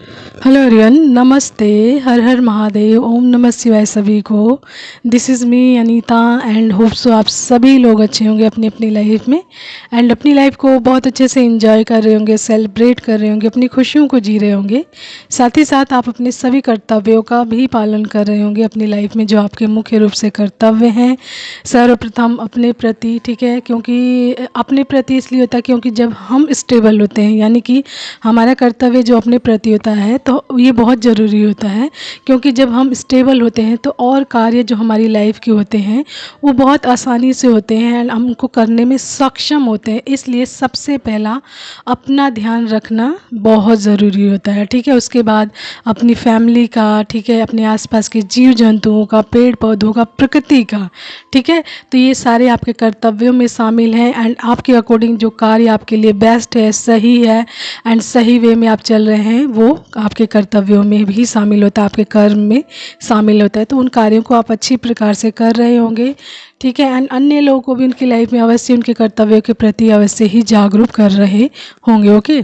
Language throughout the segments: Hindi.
हेलो एवरीवन, नमस्ते। हर हर महादेव, ओम नमः शिवाय सभी को। This is me Anita and hope so आप सभी लोग अच्छे होंगे अपनी अपनी लाइफ में एंड अपनी लाइफ को बहुत अच्छे से एंजॉय कर रहे होंगे, सेलिब्रेट कर रहे होंगे, अपनी खुशियों को जी रहे होंगे। साथ ही साथ आप अपने सभी कर्तव्यों का भी पालन कर रहे होंगे अपनी लाइफ में, जो आपके मुख्य रूप से कर्तव्य हैं सर्वप्रथम अपने प्रति। ठीक है, क्योंकि अपने प्रति इसलिए होता है क्योंकि जब हम स्टेबल होते हैं, यानी कि हमारा कर्तव्य जो अपने प्रति होता है, तो ये बहुत ज़रूरी होता है। क्योंकि जब हम स्टेबल होते हैं तो और कार्य जो हमारी लाइफ के होते हैं वो बहुत आसानी से होते हैं एंड हम उनको करने में सक्षम होते हैं। इसलिए सबसे पहला अपना ध्यान रखना बहुत ज़रूरी होता है। ठीक है, उसके बाद अपनी फैमिली का, ठीक है, अपने आसपास के जीव जंतुओं का, पेड़ पौधों का, प्रकृति का। ठीक है, तो ये सारे आपके कर्तव्यों में शामिल हैं एंड आपके अकॉर्डिंग जो कार्य आपके लिए बेस्ट है, सही है एंड सही वे में आप चल रहे हैं, वो आपके कर्तव्यों में भी शामिल होता है, आपके कर्म में शामिल होता है। तो उन कार्यों को आप अच्छी प्रकार से कर रहे होंगे। ठीक है, एंड अन्य लोगों को भी उनकी लाइफ में अवश्य उनके कर्तव्यों के प्रति अवश्य ही जागरूक कर रहे होंगे। ओके,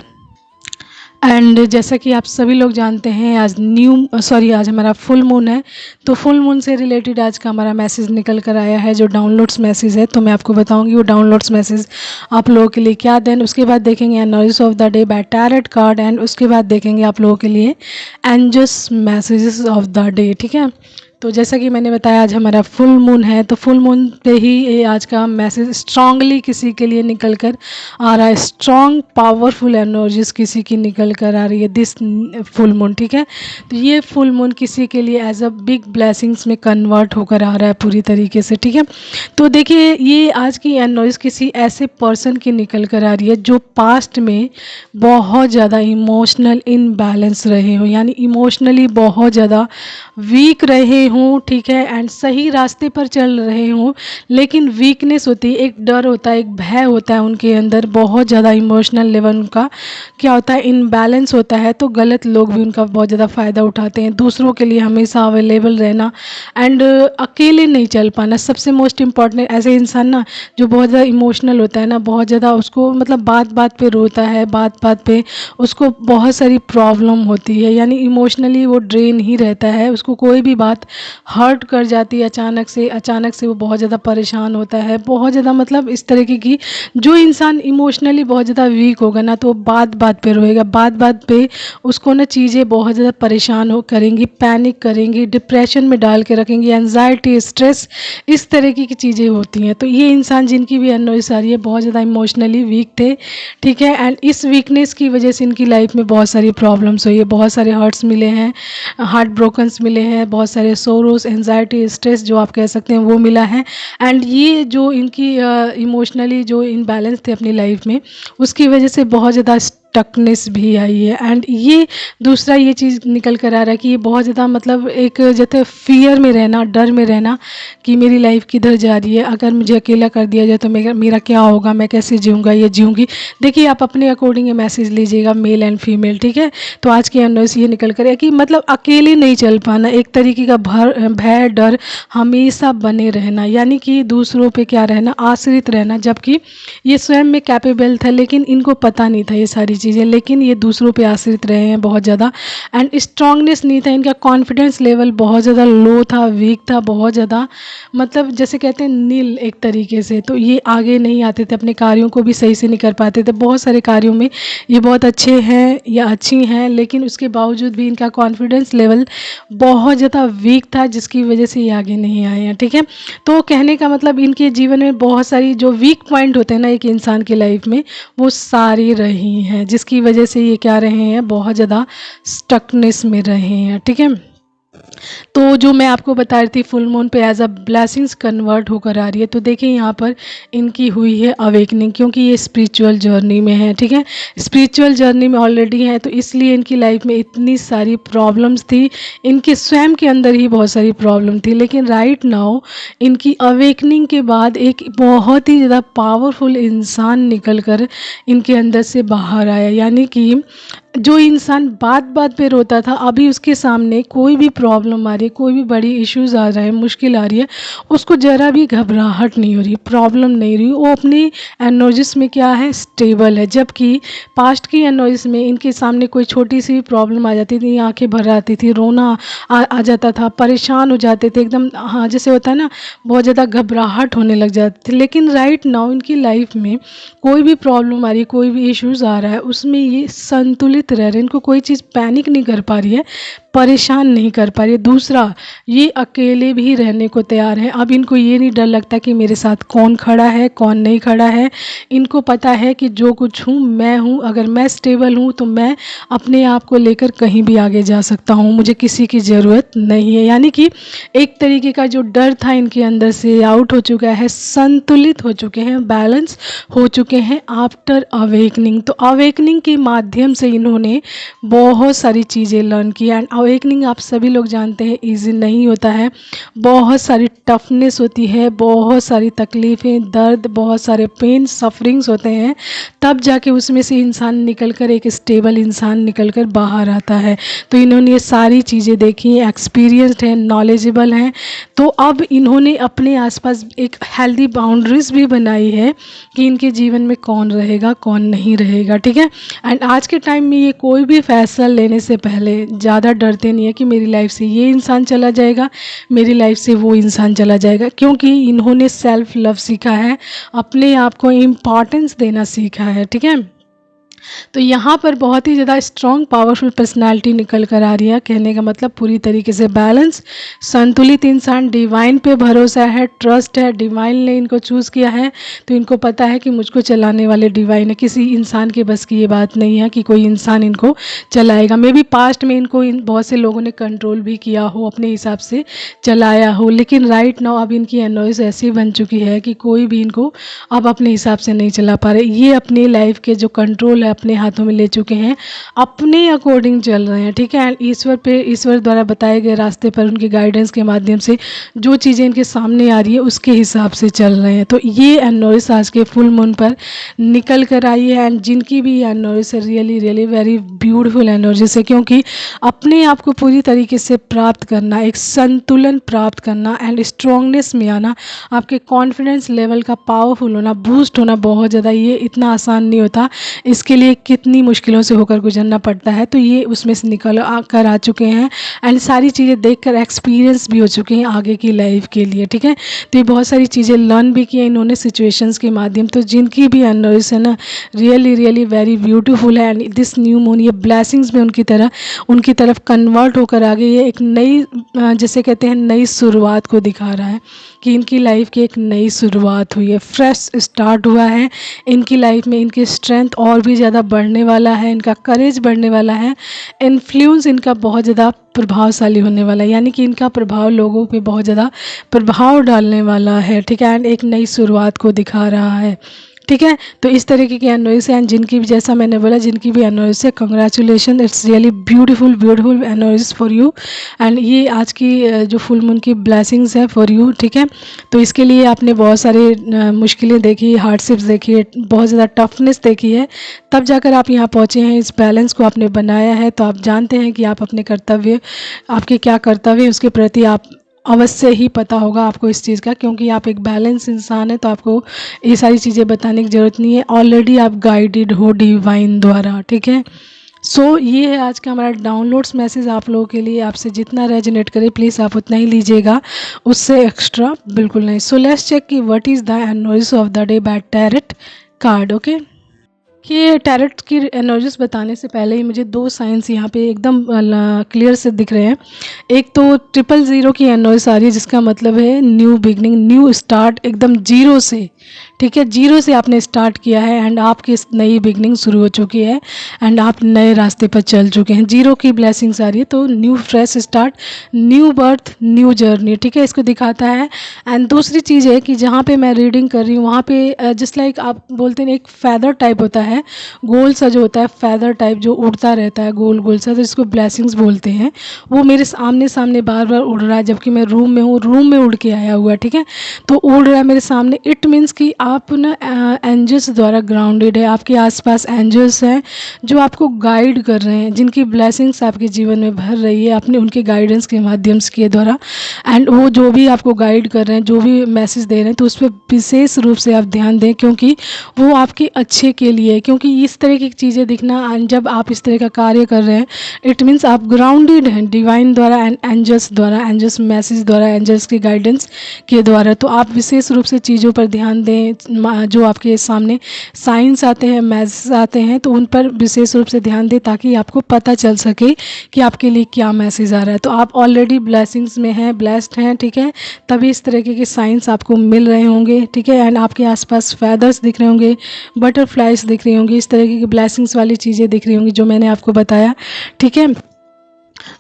एंड जैसा कि आप सभी लोग जानते हैं आज हमारा फुल मून है। तो फुल मून से रिलेटेड आज का हमारा मैसेज निकल कर आया है, जो डाउनलोड्स मैसेज है। तो मैं आपको बताऊंगी वो डाउनलोड्स मैसेज आप लोगों के लिए क्या। देन उसके बाद देखेंगे energies of the day by tarot card and उसके बाद देखेंगे आप लोगों के लिए angels messages of the day. ठीक है, तो जैसा कि मैंने बताया आज हमारा फुल मून है, तो फुल मून पे ही ये आज का मैसेज स्ट्रांगली किसी के लिए निकल कर आ रहा है। स्ट्रॉन्ग पावरफुल एनर्जीज किसी की निकल कर आ रही है दिस फुल मून। ठीक है, तो ये फुल मून किसी के लिए एज अ बिग ब्लेसिंग्स में कन्वर्ट होकर आ रहा है पूरी तरीके से। ठीक है, तो देखिए ये आज की एनर्जीज किसी ऐसे पर्सन की निकल कर आ रही है जो पास्ट में बहुत ज़्यादा इमोशनल इनबैलेंस रहे हो, यानी इमोशनली बहुत ज़्यादा वीक रहे हों। ठीक है, एंड सही रास्ते पर चल रहे हों, लेकिन वीकनेस होती है, एक डर होता है, एक भय होता है उनके अंदर, बहुत ज़्यादा इमोशनल लेवल उनका क्या होता है, इनबैलेंस होता है। तो गलत लोग भी उनका बहुत ज़्यादा फ़ायदा उठाते हैं, दूसरों के लिए हमेशा अवेलेबल रहना एंड अकेले नहीं चल पाना। सबसे मोस्ट इम्पॉर्टेंट ऐसे इंसान ना जो बहुत ज़्यादा इमोशनल होता है ना, बहुत ज़्यादा उसको मतलब बात बात पे रोता है, बात बात पे उसको बहुत सारी प्रॉब्लम होती है, यानी इमोशनली वो ड्रेन ही रहता है। उसको कोई भी बात हर्ट कर जाती है अचानक से वो बहुत ज़्यादा परेशान होता है, बहुत ज़्यादा मतलब इस तरीके की। जो इंसान इमोशनली बहुत ज़्यादा वीक होगा ना, तो वो बात बात पे रोएगा, बात बात पे उसको ना चीज़ें बहुत ज़्यादा परेशान हो करेंगी, पैनिक करेंगी, डिप्रेशन में डाल के रखेंगी, एनजाइटी, स्ट्रेस, इस तरीके की चीज़ें होती हैं। तो ये इंसान जिनकी भी एनर्जी आ रही है बहुत ज़्यादा इमोशनली वीक थे। ठीक है, एंड इस वीकनेस की वजह से इनकी लाइफ में बहुत सारी प्रॉब्लम्स हुई है, बहुत सारे हर्ट्स मिले हैं, हार्ट ब्रोकन्स मिले हैं, बहुत सारे सोरोस, एंजाइटी, स्ट्रेस जो आप कह सकते हैं वो मिला है। एंड ये जो इनकी इमोशनली जो इनबैलेंस थे अपनी लाइफ में, उसकी वजह से बहुत ज़्यादा स्टकनेस भी आई है। एंड ये दूसरा ये चीज़ निकल कर आ रहा है कि ये बहुत ज़्यादा मतलब एक जैसे फियर में रहना, डर में रहना कि मेरी लाइफ किधर जा रही है, अगर मुझे अकेला कर दिया जाए तो मेरा क्या होगा, मैं कैसे जीऊँगा या जीऊँगी। देखिए आप अपने अकॉर्डिंग ये मैसेज लीजिएगा, मेल एंड फीमेल। ठीक है, तो आज की एनर्जी ये निकल कर है कि मतलब अकेले नहीं चल पाना, एक तरीके का भय डर हमेशा बने रहना, यानी कि दूसरों पे क्या रहना, आश्रित रहना। जबकि ये स्वयं में कैपेबल था, लेकिन इनको पता नहीं था ये सारी चीज़ें, लेकिन ये दूसरों पे आश्रित रहे हैं बहुत ज़्यादा। एंड स्ट्रांगनेस नहीं था इनका, कॉन्फिडेंस लेवल बहुत ज़्यादा लो था, वीक था, बहुत ज़्यादा मतलब जैसे कहते हैं नील एक तरीके से। तो ये आगे नहीं आते थे, अपने कार्यों को भी सही से नहीं कर पाते थे। बहुत सारे कार्यों में ये बहुत अच्छे हैं या अच्छी हैं, लेकिन उसके बावजूद भी इनका कॉन्फिडेंस लेवल बहुत ज़्यादा वीक था, जिसकी वजह से ये आगे नहीं आए हैं। ठीक है, तो कहने का मतलब इनके जीवन में बहुत सारी जो वीक पॉइंट होते हैं ना एक इंसान की लाइफ में, वो सारी रही हैं, जिसकी वजह से ये क्या रहे हैं, बहुत ज़्यादा स्टकनेस में रहे हैं। ठीक है, तो जो मैं आपको बता रही थी फुल मून पे एज अ ब्लेसिंग्स कन्वर्ट होकर आ रही है। तो देखिए यहाँ पर इनकी हुई है अवेकनिंग, क्योंकि ये स्पिरिचुअल जर्नी में है। ठीक है, स्पिरिचुअल जर्नी में ऑलरेडी है, तो इसलिए इनकी लाइफ में इतनी सारी प्रॉब्लम्स थी, इनके स्वयं के अंदर ही बहुत सारी प्रॉब्लम थी। लेकिन राइट नाउ इनकी अवेकनिंग के बाद एक बहुत ही ज़्यादा पावरफुल इंसान निकल कर इनके अंदर से बाहर आया, यानी कि जो इंसान बात बात पे रोता था, अभी उसके सामने कोई भी प्रॉब्लम आ रही है, कोई भी बड़ी इश्यूज़ आ रहा है, मुश्किल आ रही है, उसको ज़रा भी घबराहट नहीं हो रही, प्रॉब्लम नहीं रही, वो अपनी एनर्जीज में क्या है, स्टेबल है। जबकि पास्ट की एनर्जीज में इनके सामने कोई छोटी सी भी प्रॉब्लम आ जाती थी, आंखें भर आती थी, रोना आ जाता था, परेशान हो जाते थे एकदम, हाँ जैसे होता है ना, बहुत ज़्यादा घबराहट होने लग जाती थी। लेकिन राइट नाउ इनकी लाइफ में कोई भी प्रॉब्लम आ रही है, कोई भी इश्यूज़ आ रहा है, उसमें ये संतुलित रह रहे हैं, इनको कोई चीज़ पैनिक नहीं कर पा रही है, परेशान नहीं कर पा रही है। दूसरा, ये अकेले भी रहने को तैयार हैं। अब इनको ये नहीं डर लगता कि मेरे साथ कौन खड़ा है, कौन नहीं खड़ा है। इनको पता है कि जो कुछ हूँ मैं हूँ, अगर मैं स्टेबल हूँ तो मैं अपने आप को लेकर कहीं भी आगे जा सकता हूँ, मुझे किसी की ज़रूरत नहीं है। यानी कि एक तरीके का जो डर था इनके अंदर से आउट हो चुका है, संतुलित हो चुके हैं, बैलेंस हो चुके हैं आफ्टर अवेकनिंग। तो अवेकनिंग के माध्यम से इन्होंने बहुत सारी चीज़ें लर्न की। एंड अवेकनिंग आप सभी लोग जानते हैं इजी नहीं होता है, बहुत सारी टफनेस होती है, बहुत सारी तकलीफ़ें, दर्द, बहुत सारे पेन, सफरिंग्स होते हैं, तब जाके उसमें से इंसान निकल कर एक स्टेबल इंसान निकल कर बाहर आता है। तो इन्होंने ये सारी चीज़ें देखी, एक्सपीरियंस्ड हैं, नॉलेजेबल हैं। तो अब इन्होंने अपने आसपास एक हेल्दी बाउंड्रीज भी बनाई है कि इनके जीवन में कौन रहेगा, कौन नहीं रहेगा, ठीक है। एंड आज के टाइम में ये कोई भी फैसला लेने से पहले ज़्यादा डरते नहीं है कि मेरी लाइफ से ये इंसान चला जाएगा, मेरी लाइफ से वो इंसान चला जाएगा, क्योंकि इन्होंने सेल्फ लव सीखा है, अपने आप को इम्पॉर्टेंस देना सीखा है, ठीक है। तो यहाँ पर बहुत ही ज़्यादा स्ट्रॉन्ग पावरफुल पर्सनालिटी निकल कर आ रही है। कहने का मतलब पूरी तरीके से बैलेंस, संतुलित इंसान, डिवाइन पे भरोसा है, ट्रस्ट है, डिवाइन ने इनको चूज़ किया है, तो इनको पता है कि मुझको चलाने वाले डिवाइन है, किसी इंसान के बस की ये बात नहीं है कि कोई इंसान इनको चलाएगा। मे बी पास्ट में इनको बहुत से लोगों ने कंट्रोल भी किया हो, अपने हिसाब से चलाया हो, लेकिन राइट नाउ अब इनकी एनर्जी ऐसी बन चुकी है कि कोई भी इनको अब अपने हिसाब से नहीं चला पा रहे। ये अपनी लाइफ के जो कंट्रोल है अपने हाथों में ले चुके हैं, अपने अकॉर्डिंग चल रहे हैं, ठीक है। एंड ईश्वर द्वारा बताए गए रास्ते पर उनके गाइडेंस के माध्यम से जो चीज़ें इनके सामने आ रही है उसके हिसाब से चल रहे हैं। तो ये एनोरिस आज के फुल मून पर निकल कर आई है। एंड जिनकी भी एनोरिस है, really really very beautiful energies है, क्योंकि अपने आप को पूरी तरीके से प्राप्त करना, एक संतुलन प्राप्त करना एंड स्ट्रॉन्गनेस में आना, आपके कॉन्फिडेंस लेवल का पावरफुल होना, बूस्ट होना बहुत ज़्यादा, ये इतना आसान नहीं होता। इसके लिए कितनी मुश्किलों से होकर गुजरना पड़ता है, तो ये उसमें से निकल कर आ चुके हैं एंड सारी चीज़ें देखकर एक्सपीरियंस भी हो चुके हैं आगे की लाइफ के लिए, ठीक है। तो ये बहुत सारी चीज़ें लर्न भी की हैं इन्होंने सिचुएशंस के माध्यम। तो जिनकी भी एनर्जीज है ना, रियली रियली वेरी ब्यूटीफुल है। एंड दिस न्यू मून ये ब्लेसिंग्स में उनकी तरफ कन्वर्ट होकर आ गई है। एक नई जैसे कहते हैं नई शुरुआत को दिखा रहा है कि इनकी लाइफ की एक नई शुरुआत हुई है, फ्रेश स्टार्ट हुआ है इनकी लाइफ में। इनकी स्ट्रेंथ और भी ज़्यादा बढ़ने वाला है, इनका करेज बढ़ने वाला है, इन्फ्लुएंस इनका बहुत ज़्यादा प्रभावशाली होने वाला है, यानी कि इनका प्रभाव लोगों पे बहुत ज़्यादा प्रभाव डालने वाला है, ठीक है। एंड एक नई शुरुआत को दिखा रहा है, ठीक है। तो इस तरीके की एनोरिस है। एंड जिनकी भी, जैसा मैंने बोला, जिनकी भी एनोरिस है, congratulation, it's really beautiful beautiful एनोरिस फॉर यू। एंड ये आज की जो फुल मून की ब्लेसिंग्स है फॉर यू, ठीक है। तो इसके लिए आपने बहुत सारे मुश्किलें देखी, हार्डशिप्स देखी है, बहुत ज़्यादा टफनेस देखी है, तब जाकर आप यहाँ पहुँचे हैं, इस बैलेंस को आपने बनाया है। तो आप जानते हैं कि आप अपने कर्तव्य, आपके क्या कर्तव्य हैं उसके प्रति आप अवश्य ही पता होगा आपको इस चीज़ का, क्योंकि आप एक बैलेंस इंसान है, तो आपको ये सारी चीज़ें बताने की ज़रूरत नहीं है, ऑलरेडी आप गाइडेड हो डिवाइन द्वारा, ठीक है। सो ये है आज का हमारा डाउनलोड्स मैसेज आप लोगों के लिए। आपसे जितना रेजोनेट करे प्लीज़ आप उतना ही लीजिएगा, उससे एक्स्ट्रा बिल्कुल नहीं। सो लेट्स चेक कि what is the energies of the day by tarot card, okay. कि टैरेट की एनर्जीज बताने से पहले ही मुझे दो साइंस यहाँ पे एकदम क्लियर से दिख रहे हैं। एक तो 000 की एनर्जी आ रही है, जिसका मतलब है न्यू बिगनिंग, न्यू स्टार्ट, एकदम जीरो से, ठीक है। जीरो से आपने स्टार्ट किया है एंड आपकी नई बिगनिंग शुरू हो चुकी है एंड आप नए रास्ते पर चल चुके हैं। जीरो की ब्लेसिंग्स आ रही है, तो new fresh start, new birth, new journey, ठीक है, इसको दिखाता है। एंड दूसरी चीज़ है कि जहाँ पे मैं रीडिंग कर रही हूँ वहाँ पे जस्ट लाइक आप बोलते हैं एक फैदर टाइप होता है, गोल सा जो होता है, फैदर टाइप जो उड़ता रहता है गोल गोल सा, तो इसको ब्लेसिंग्स बोलते हैं। वो मेरे आमने सामने बार बार उड़ रहा है, जबकि मैं रूम में हूँ, रूम में उड़ के आया हुआ है, ठीक है। तो उड़ रहा है मेरे सामने, इट मीन्स कि आप ना एंजल्स द्वारा ग्राउंडेड है, आपके आसपास एंजल्स हैं जो आपको गाइड कर रहे हैं, जिनकी ब्लेसिंग्स आपके जीवन में भर रही है अपने उनके गाइडेंस के माध्यम के द्वारा। एंड वो जो भी आपको गाइड कर रहे हैं, जो भी मैसेज दे रहे हैं, तो उस पर विशेष रूप से आप ध्यान दें, क्योंकि वो आपके अच्छे के लिए है। क्योंकि इस तरह की चीज़ें दिखना, जब आप इस तरह का कार्य कर रहे हैं, इट मीन्स आप ग्राउंडेड हैं डिवाइन द्वारा एंड एंजल्स द्वारा, एंजल्स मैसेज द्वारा, एंजल्स के गाइडेंस के द्वारा। तो आप विशेष रूप से चीज़ों पर ध्यान दें, जो आपके सामने साइंस आते हैं, मैसेज आते हैं, तो उन पर विशेष रूप से ध्यान दें, ताकि आपको पता चल सके कि आपके लिए क्या मैसेज आ रहा है। तो आप ऑलरेडी ब्लेसिंग्स में हैं, ब्लेस्ड हैं, ठीक है, तभी इस तरीके के साइंस आपको मिल रहे होंगे, ठीक है। एंड आपके आसपास फैदर्स दिख रहे होंगे, बटरफ्लाइज दिख रही होंगी, इस तरीके की ब्लेसिंग्स वाली चीज़ें दिख रही होंगी जो मैंने आपको बताया, ठीक है।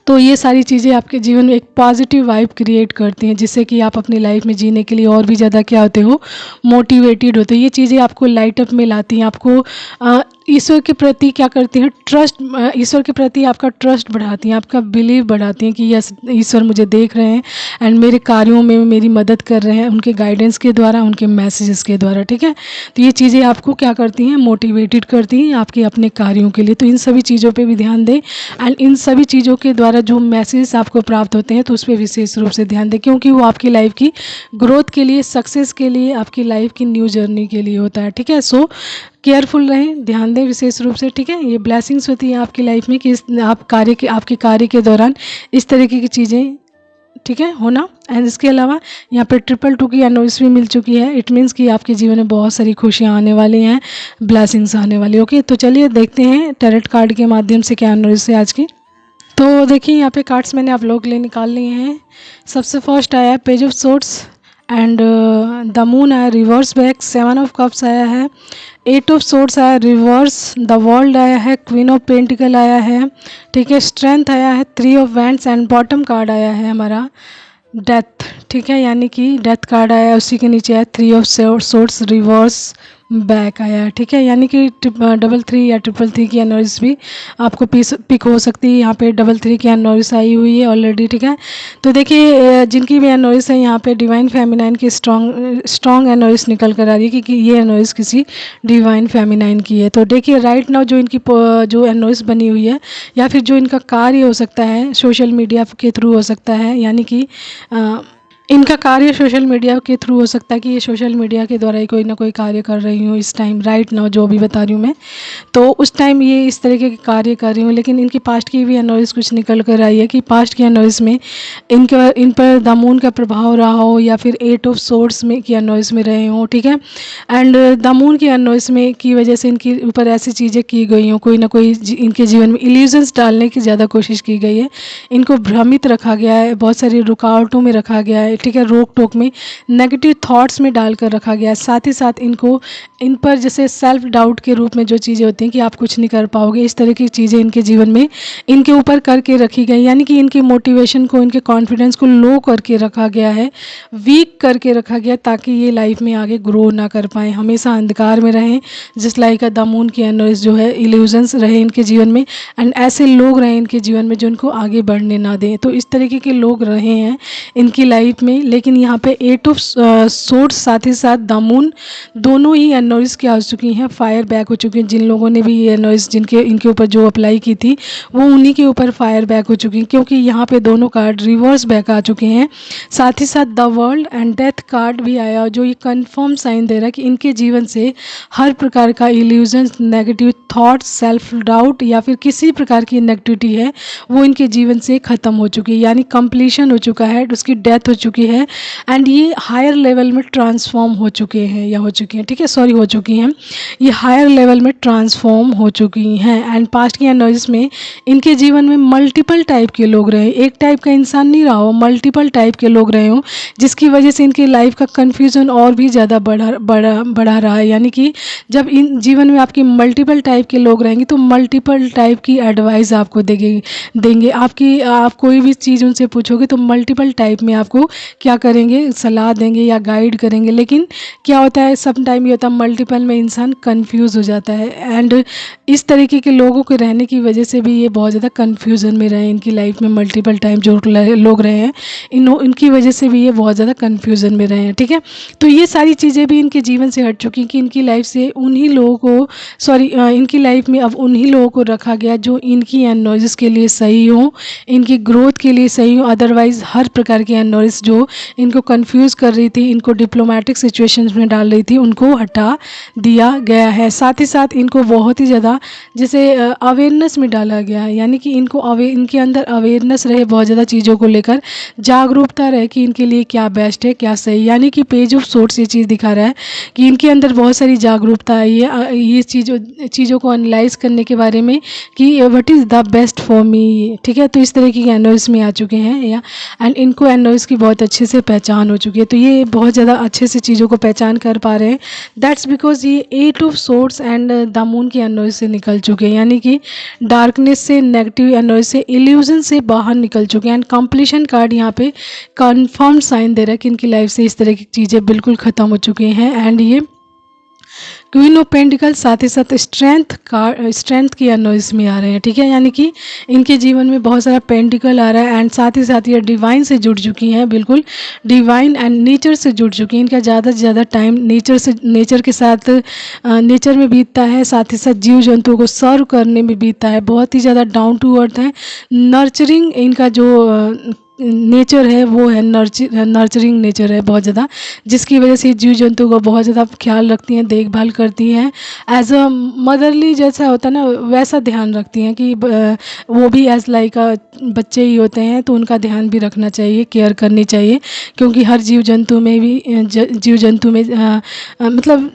तो ये सारी चीज़ें आपके जीवन में एक पॉजिटिव वाइब क्रिएट करती हैं, जिससे कि आप अपनी लाइफ में जीने के लिए और भी ज़्यादा क्या होते हो, मोटिवेटेड होते हो। ये चीज़ें आपको लाइट अप में लाती हैं, आपको ईश्वर के प्रति क्या करती हैं, ट्रस्ट, ईश्वर के प्रति आपका ट्रस्ट बढ़ाती हैं, आपका बिलीव बढ़ाती हैं कि यस, ईश्वर मुझे देख रहे हैं एंड मेरे कार्यों में मेरी मदद कर रहे हैं उनके गाइडेंस के द्वारा, उनके मैसेजेस के द्वारा, ठीक है। तो ये चीज़ें आपको क्या करती हैं, मोटिवेटेड करती हैं आपके अपने कार्यों के लिए। तो इन सभी चीज़ों पे भी ध्यान दें एंड इन सभी चीज़ों के द्वारा जो मैसेज आपको प्राप्त होते हैं, तो उस पर विशेष रूप से ध्यान दें, क्योंकि वो आपकी लाइफ की ग्रोथ के लिए, सक्सेस के लिए, आपकी लाइफ की न्यू जर्नी के लिए होता है, ठीक है। सो केयरफुल रहें, ध्यान दें विशेष रूप से, ठीक है। ये ब्लेसिंग्स होती हैं आपकी लाइफ में कि आपके कार्य के दौरान इस तरीके की चीज़ें, ठीक है, होना। एंड इसके अलावा यहाँ पे 222 की एनिवर्सरी मिल चुकी है। इट मीन्स कि आपके जीवन में बहुत सारी खुशियाँ आने वाली हैं, ब्लेसिंग्स आने वाली। ओके, तो चलिए देखते हैं टैरोट कार्ड के माध्यम से क्या एनिवर्सरी है आज की। तो देखिए यहाँ पे कार्ड्स मैंने आप लोग के लिए निकाल लिए हैं। सबसे फर्स्ट आया है page of sorts and the moon आया रिवर्स बैक, 7 ऑफ कप्स आया है, 8 ऑफ सोर्ट्स आया रिवर्स, द वर्ल्ड आया है, क्वीन ऑफ पेंटिकल आया है, ठीक है, स्ट्रेंथ आया है, 3 of wands and bottom card आया है हमारा डेथ, ठीक है, यानी कि डेथ कार्ड आया है, उसी के नीचे आया 3 ऑफ सोर्ट्स रिवर्स बैक आया है, ठीक है, यानी कि 333 या 333 की एनिवर्सरी भी आपको पिक हो सकती है। यहाँ पे 333 की एनिवर्सरी आई हुई है ऑलरेडी, ठीक है। तो देखिए जिनकी भी एनिवर्सरी है यहाँ पे डिवाइन फेमिनाइन की स्ट्रॉन्ग एनिवर्सरी निकल कर आ रही है, क्योंकि ये एनिवर्सरी किसी डिवाइन फेमिनाइन की है। तो देखिए राइट नाउ जो इनकी जो एनिवर्सरी बनी हुई है, या फिर जो इनका कार्य हो सकता है सोशल मीडिया के थ्रू हो सकता है, यानी कि इनका कार्य सोशल मीडिया के थ्रू हो सकता है कि ये सोशल मीडिया के द्वारा ही कोई ना कोई कार्य कर रही हूँ इस टाइम, राइट नाउ जो भी बता रही हूँ मैं, तो उस टाइम ये इस तरीके के कार्य कर रही हूँ। लेकिन इनकी पास्ट की भी एनोइस कुछ निकल कर आई है कि पास्ट की एनोइस में इन पर द मून का प्रभाव रहा हो, या फिर 8 ऑफ सोर्ट्स में की एनोइस में रहे हों, ठीक है। एंड द मून की एनोइस में की वजह से इनके ऊपर ऐसी चीज़ें की गई हों, कोई ना कोई इनके जीवन में इल्यूजन्स डालने की ज़्यादा कोशिश की गई है, इनको भ्रमित रखा गया है, बहुत सारी रुकावटों में रखा गया है, ठीक है, रोक टोक में, नेगेटिव थॉट्स में डालकर रखा गया है। साथ ही साथ इनको इन पर जैसे सेल्फ डाउट के रूप में जो चीज़ें होती हैं कि आप कुछ नहीं कर पाओगे, इस तरह की चीज़ें इनके जीवन में इनके ऊपर करके रखी गई, यानी कि इनकी मोटिवेशन को, इनके कॉन्फिडेंस को लो करके रखा गया है, वीक करके रखा गया, ताकि ये लाइफ में आगे ग्रो ना कर पाएँ, हमेशा अंधकार में रहें, जिस लाइक द मून की एनर्जी जो है, इल्यूजन्स रहे इनके जीवन में, एंड ऐसे लोग रहे इनके जीवन में जो इनको आगे बढ़ने ना दें। तो इस तरीके के लोग रहे हैं इनकी लाइफ में। लेकिन यहाँ पे 8 ऑफ सोर्ड्स साथ ही साथ द मून, दोनों ही एनर्जीज क्या हो चुकी हैं, फायर बैक हो चुकी हैं। जिन लोगों ने भी ये एनर्जीज जिनके इनके ऊपर जो अप्लाई की थी, वो उन्हीं के ऊपर फायर बैक हो चुकी हैं, क्योंकि यहाँ पे दोनों कार्ड रिवर्स बैक आ चुके हैं। साथ ही साथ the world and death card भी आया, जो ये कंफर्म साइन दे रहा है कि इनके जीवन से हर प्रकार का illusion, negative thoughts, self doubt या फिर किसी प्रकार की नेगेटिविटी है, वो इनके जीवन से ख़त्म हो चुकी है, यानी कंप्लीशन हो चुका है, उसकी डेथ हो चुकी है, एंड ये हायर लेवल में ट्रांसफॉर्म हो चुके हैं या हो चुकी हैं, ठीक है, सॉरी हो चुकी हैं, ये हायर लेवल में ट्रांसफॉर्म हो चुकी हैं। एंड पास्ट की एनर्जीज में इनके जीवन में मल्टीपल टाइप के लोग रहे, एक टाइप का इंसान नहीं रहा हो, मल्टीपल टाइप के लोग रहे हों, जिसकी वजह से इनकी लाइफ का कन्फ्यूज़न और भी ज़्यादा बढ़ा रहा है। यानी कि जब इन जीवन में आपकी मल्टीपल टाइप के लोग रहेंगे, तो मल्टीपल टाइप की एडवाइस आपको देंगे। आप कोई भी चीज़ उनसे पूछोगे तो मल्टीपल टाइप में आपको क्या करेंगे, सलाह देंगे या गाइड करेंगे। लेकिन क्या होता है, सम टाइम ये होता है मल्टीपल में इंसान कंफ्यूज हो जाता है, एंड इस तरीके के लोगों के रहने की वजह से भी ये बहुत ज़्यादा कन्फ्यूज़न में रहे, इनकी लाइफ में मल्टीपल टाइम जो लोग रहे हैं, इनकी वजह से भी ये बहुत ज़्यादा कन्फ्यूज़न में रहे हैं। ठीक है, तो ये सारी चीज़ें भी इनके जीवन से हट चुकी कि इनकी लाइफ से उन्हीं लोगों को इनकी लाइफ में अब उन्हीं लोगों को रखा गया जो इनकी एनोसिस के लिए सही हो, इनकी ग्रोथ के लिए सही हो। अदरवाइज़ हर प्रकार की एनोसिस जो इनको कंफ्यूज कर रही थी, इनको डिप्लोमेटिक सिचुएशंस में डाल रही थी, उनको हटा दिया गया है। साथ ही साथ इनको बहुत ही ज़्यादा जैसे अवेयरनेस में डाला गया है, यानी कि इनके अंदर अवेयरनेस रहे, बहुत ज़्यादा चीज़ों को लेकर जागरूकता रहे कि इनके लिए क्या बेस्ट है, क्या सही। यानी कि पेज ऑफ सोर्स ये चीज़ दिखा रहा है कि इनके अंदर बहुत सारी जागरूकता है, ये चीज़ों को एनालाइज करने के बारे में कि what is the best for me. ठीक है, तो इस तरह की एनोइस में आ चुके हैं या एंड इनको एनोइस की बहुत अच्छे से पहचान हो चुकी है। तो ये बहुत ज़्यादा अच्छे से चीज़ों को पहचान कर पा रहे हैं। दैट्स बिकॉज ये 8 of source and the moon की एनोइस से निकल चुके हैं, यानी कि डार्कनेस से, नेगेटिव एनोइस से, इल्यूजन से बाहर निकल चुके हैं। एंड कंप्लीशन कार्ड यहाँ पे कन्फर्म साइन दे रहा है कि इनकी लाइफ से इस तरह की चीज़ें बिल्कुल ख़त्म हो चुकी हैं। एंड ये क्वीन ऑफ पेंटिकल साथ ही साथ स्ट्रेंथ की एनोइस में आ रहे हैं। ठीक है, यानी कि इनके जीवन में बहुत सारा पेंटिकल आ रहा है, एंड साथ ही साथ ये डिवाइन से जुड़ चुकी हैं, बिल्कुल डिवाइन एंड नेचर से जुड़ चुकी हैं। इनका ज़्यादा से ज़्यादा टाइम नेचर के साथ नेचर में बीतता है, साथ ही साथ जीव जंतुओं को सर्व करने में बीतता है। बहुत ही ज़्यादा डाउन टू अर्थ है, नर्चरिंग इनका जो नेचर है वो है, नर्चरिंग नेचर है बहुत ज़्यादा, जिसकी वजह से जीव जंतु को बहुत ज़्यादा ख्याल रखती हैं, देखभाल करती हैं। एज अ मदरली जैसा होता है ना, वैसा ध्यान रखती हैं कि वो भी एज लाइक बच्चे ही होते हैं, तो उनका ध्यान भी रखना चाहिए, केयर करनी चाहिए, क्योंकि हर जीव जंतु में भी जीव जंतु में मतलब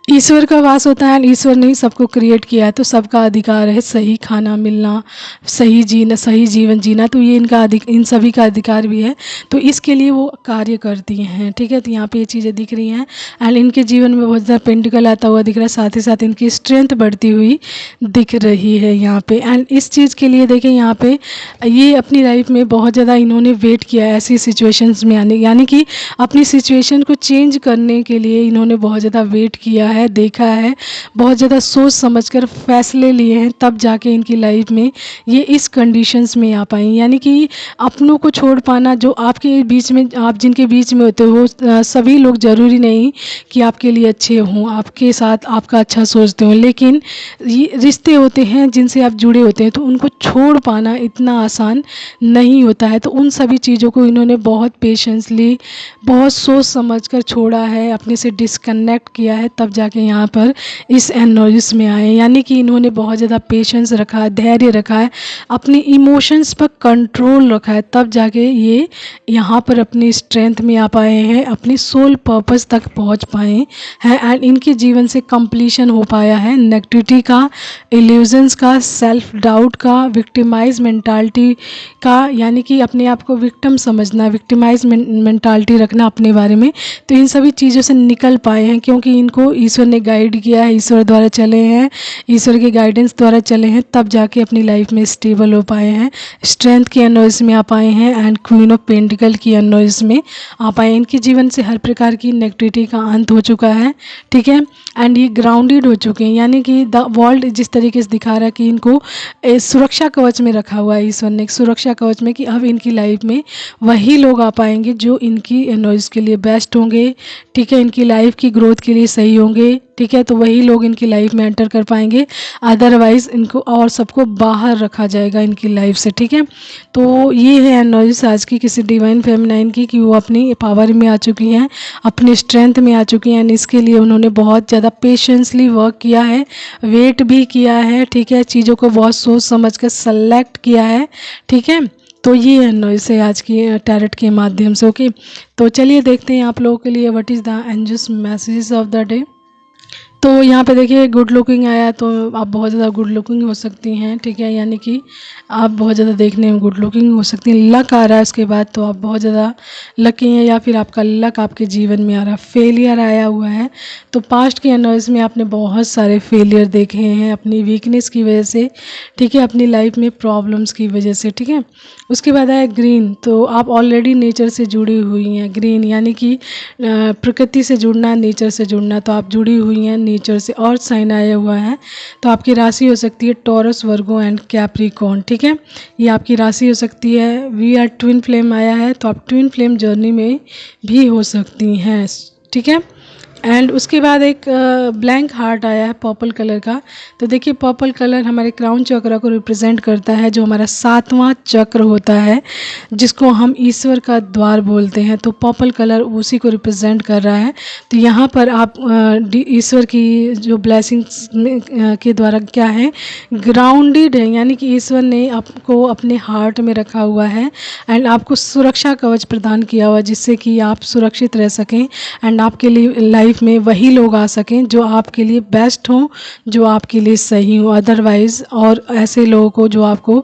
ईश्वर का वास होता है। ईश्वर ने ही सबको क्रिएट किया है, तो सबका अधिकार है सही खाना मिलना, सही जीना, सही जीवन जीना। तो ये इन सभी का अधिकार भी है, तो इसके लिए वो कार्य करती हैं। ठीक है, तो यहाँ पे ये चीज़ें दिख रही हैं, एंड इनके जीवन में बहुत ज़्यादा पेंटिकल आता हुआ दिख रहा है, साथ ही साथ इनकी स्ट्रेंथ बढ़ती हुई दिख रही है यहाँ पे। एंड इस चीज़ के लिए देखें, यहाँ पे ये अपनी लाइफ में बहुत ज़्यादा इन्होंने वेट किया है ऐसी सिचुएशंस में आने, यानी कि अपनी सिचुएशन को चेंज करने के लिए इन्होंने बहुत ज़्यादा वेट किया है, देखा है, बहुत ज़्यादा सोच समझकर फैसले लिए हैं, तब जाके इनकी लाइफ में ये इस कंडीशंस में आ पाई। यानी कि अपनों को छोड़ पाना, जो आपके बीच में, आप जिनके बीच में होते हो, सभी लोग ज़रूरी नहीं कि आपके लिए अच्छे हों, आपके साथ आपका अच्छा सोचते हो, लेकिन ये रिश्ते होते हैं जिनसे आप जुड़े होते हैं, तो उनको छोड़ पाना इतना आसान नहीं होता है। तो उन सभी चीज़ों को इन्होंने बहुत पेशेंसली, बहुत सोच समझकर छोड़ा है, अपने से डिस्कनेक्ट किया है, तब जाके यहाँ पर इस एनोसिस में आए। यानी कि इन्होंने बहुत ज़्यादा पेशेंस रखा है, धैर्य रखा है, अपने इमोशंस पर कंट्रोल रखा है, तब जाके ये यहाँ पर अपनी स्ट्रेंथ में आ पाए हैं, अपनी सोल पर्पस तक पहुँच पाए हैं, एंड इनके जीवन से कंप्लीशन हो पाया है नेगेटिविटी का, इल्यूजन्स का, सेल्फ डाउट का, विक्टिमाइज मेंटालिटी का, यानी कि अपने आप को विक्टिम समझना, विक्टिमाइज मेंटालिटी रखना अपने बारे में। तो इन सभी चीज़ों से निकल पाए हैं, क्योंकि इनको ईश्वर ने गाइड किया है, ईश्वर द्वारा चले हैं, ईश्वर के गाइडेंस द्वारा चले हैं, तब जाके अपनी लाइफ में स्टेबल हो पाए हैं, स्ट्रेंथ की एनोइस में आ पाए हैं, एंड क्वीन ऑफ पेंटिकल की एनोइस में आ पाए। इनके जीवन से हर प्रकार की नेगेटिविटी का अंत हो चुका है। ठीक है, एंड ये ग्राउंडेड हो चुके हैं, यानी कि द वर्ल्ड जिस तरीके से दिखा रहा है कि इनको सुरक्षा कवच में रखा हुआ है ईश्वर ने, एक सुरक्षा कवच में, कि अब इनकी लाइफ में वही लोग आ पाएंगे जो इनकी एनोइस के लिए बेस्ट होंगे। ठीक है, इनकी लाइफ की ग्रोथ के लिए सही होंगे। ठीक है, तो वही लोग इनकी लाइफ में एंटर कर पाएंगे, अदरवाइज़ इनको और सबको बाहर रखा जाएगा इनकी लाइफ से। ठीक है, तो ये है एनोसिस आज की किसी डिवाइन फेमिनाइन की, कि वो अपनी पावर में आ चुकी हैं, अपनी स्ट्रेंथ में आ चुकी हैं, इसके लिए उन्होंने बहुत ज़्यादा पेशेंसली वर्क किया है, वेट भी किया है। ठीक है, चीज़ों को बहुत सोच समझ कर सेलेक्ट किया है। ठीक है, तो ये एनोसिस है आज की टैरेट के माध्यम से। ओके, तो चलिए देखते हैं आप लोगों के लिए what is the angels messages of the day. तो यहाँ पे देखिए गुड लुकिंग आया, तो आप बहुत ज़्यादा गुड लुकिंग हो सकती हैं, ठीक है, यानी कि आप बहुत ज़्यादा देखने में गुड लुकिंग हो सकती हैं। लक आ रहा है उसके बाद, तो आप बहुत ज़्यादा लकी हैं, या फिर आपका लक आपके जीवन में आ रहा है। फेलियर आया हुआ है, तो पास्ट के एनर्स में आपने बहुत सारे फेलियर देखे हैं अपनी वीकनेस की वजह से, ठीक है, अपनी लाइफ में प्रॉब्लम्स की वजह से, ठीक है। उसके बाद आया ग्रीन, तो आप ऑलरेडी नेचर से जुड़ी हुई हैं। ग्रीन यानी कि प्रकृति से जुड़ना, नेचर से जुड़ना, तो आप जुड़ी हुई हैं नेचर से। और साइन आया हुआ है, तो आपकी राशि हो सकती है टॉरस, वर्गो एंड कैप्रिकॉर्न, ठीक है, ये आपकी राशि हो सकती है। वी आर ट्विन फ्लेम आया है, तो आप ट्विन फ्लेम जर्नी में भी हो सकती हैं, ठीक है। एंड उसके बाद एक ब्लैंक हार्ट आया है पर्पल कलर का। तो देखिए पर्पल कलर हमारे क्राउन चक्र को रिप्रेजेंट करता है, जो हमारा 7वां चक्र होता है, जिसको हम ईश्वर का द्वार बोलते हैं। तो पर्पल कलर उसी को रिप्रेजेंट कर रहा है। तो यहाँ पर आप ईश्वर की जो ब्लेसिंग्स के द्वारा क्या है, ग्राउंडेड है, यानी कि ईश्वर ने आपको अपने हार्ट में रखा हुआ है एंड आपको सुरक्षा कवच प्रदान किया हुआ है, जिससे कि आप सुरक्षित रह सकें एंड आपके लिए लाइफ में वही लोग आ सकें जो आपके लिए बेस्ट हों, जो आपके लिए सही हो। अदरवाइज़ और ऐसे लोगों को जो आपको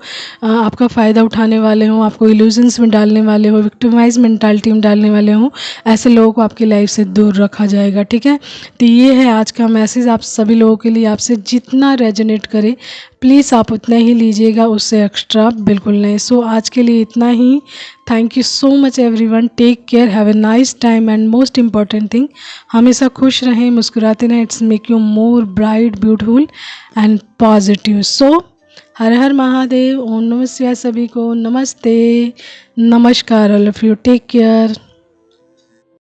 आपका फ़ायदा उठाने वाले हों, आपको इल्यूजन्स में डालने वाले हों, विक्टिमाइज मेंटालिटी में डालने वाले हों, ऐसे लोगों को आपकी लाइफ से दूर रखा जाएगा, ठीक है। तो ये है आज का मैसेज आप सभी लोगों के लिए। आपसे जितना रेजोनेट करे प्लीज़ आप उतना ही लीजिएगा, उससे एक्स्ट्रा बिल्कुल नहीं। सो आज के लिए इतना ही। Thank you so much everyone, take care, have a nice time and most important thing, हमेशा खुश रहें, मुस्कुराते रहें। It's make you more bright, beautiful and positive. So हर हर महादेव, ओम नमः शिवाय सभी को, नमस्ते, नमस्कार, all of you, take care.